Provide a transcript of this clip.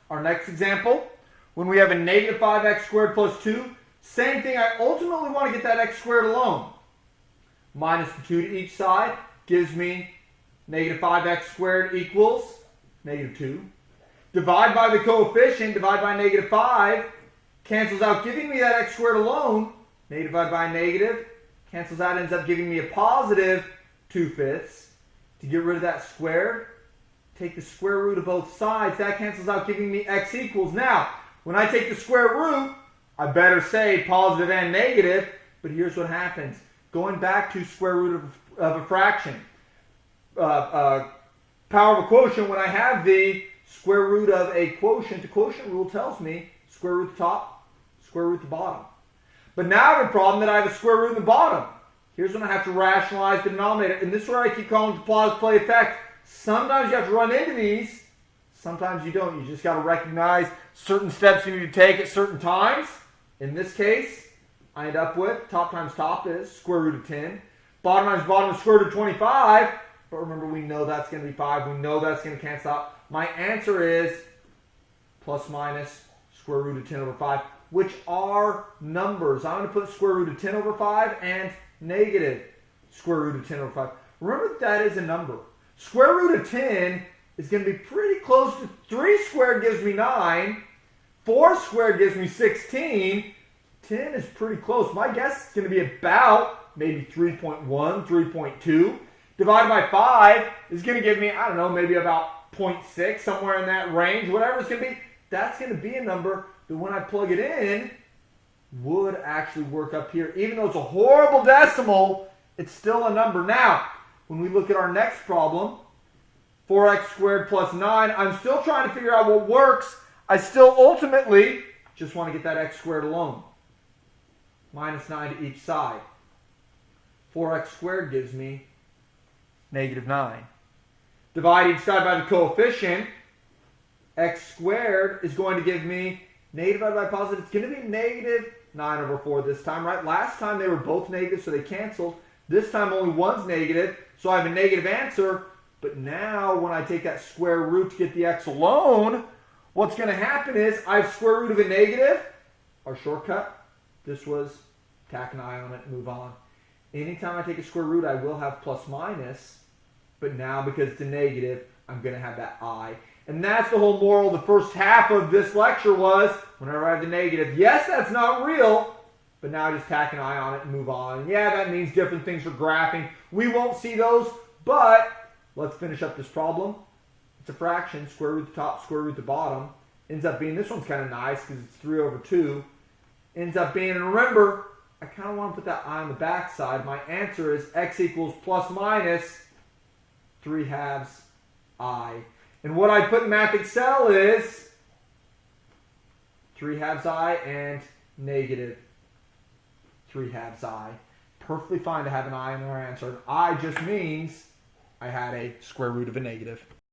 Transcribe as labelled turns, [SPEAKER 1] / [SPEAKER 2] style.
[SPEAKER 1] Our next example, when we have a negative 5x squared plus 2, same thing, I ultimately want to get that x squared alone. Minus the 2 to each side gives me negative 5x squared equals negative 2. Divide by the coefficient, divide by negative 5, cancels out giving me that x squared alone. Negative divided by negative, cancels out, ends up giving me a positive 2/5. To get rid of that squared, take the square root of both sides. That cancels out, giving me x equals. Now, when I take the square root, I better say positive and negative, but here's what happens. Going back to square root of a fraction, power of a quotient, when I have the square root of a quotient, the quotient rule tells me square root the top, square root the bottom. But now I have a problem that I have a square root in the bottom. Here's when I have to rationalize the denominator. And this is where I keep calling it the play effect. Sometimes you have to run into these. Sometimes you don't. You just got to recognize certain steps you need to take at certain times. In this case, I end up with top times top is square root of 10. Bottom times bottom is square root of 25. But remember, we know that's going to be 5. We know that's going to cancel out. My answer is plus minus square root of 10 over 5, which are numbers. I'm going to put square root of 10 over 5 and negative square root of 10 over 5. Remember that is a number. Square root of 10 is going to be pretty close to 3 squared gives me 9. 4 squared gives me 16. 10 is pretty close. My guess is going to be about maybe 3.1, 3.2. Divided by 5 is going to give me, I don't know, maybe about 0.6, somewhere in that range. Whatever it's going to be, that's going to be a number that when I plug it in, would actually work up here. Even though it's a horrible decimal, it's still a number. Now, when we look at our next problem, 4x squared plus 9, I'm still trying to figure out what works. I still ultimately just want to get that x squared alone. Minus 9 to each side. 4x squared gives me negative 9. Divide each side by the coefficient. X squared is going to give me negative divided by positive. It's going to be negative 9 over 4 this time, right? Last time they were both negative, so they canceled. This time only one's negative, so I have a negative answer. But now when I take that square root to get the x alone, what's going to happen is I have square root of a negative. Our shortcut, this was tack an I on it, move on. Anytime I take a square root, I will have plus minus. But now because it's a negative, I'm going to have that I. And that's the whole moral. The first half of this lecture was, whenever I have the negative, yes, that's not real, but now I just tack an I on it and move on. And yeah, that means different things for graphing. We won't see those, but let's finish up this problem. It's a fraction, square root the top, square root the bottom. Ends up being, this one's kind of nice because it's 3 over 2. Ends up being, and remember, I kind of want to put that I on the back side. My answer is x equals plus minus 3/2 I. And what I put in Math Excel is 3/2 I and negative 3/2 I. Perfectly fine to have an I in our answer. I just means I had a square root of a negative.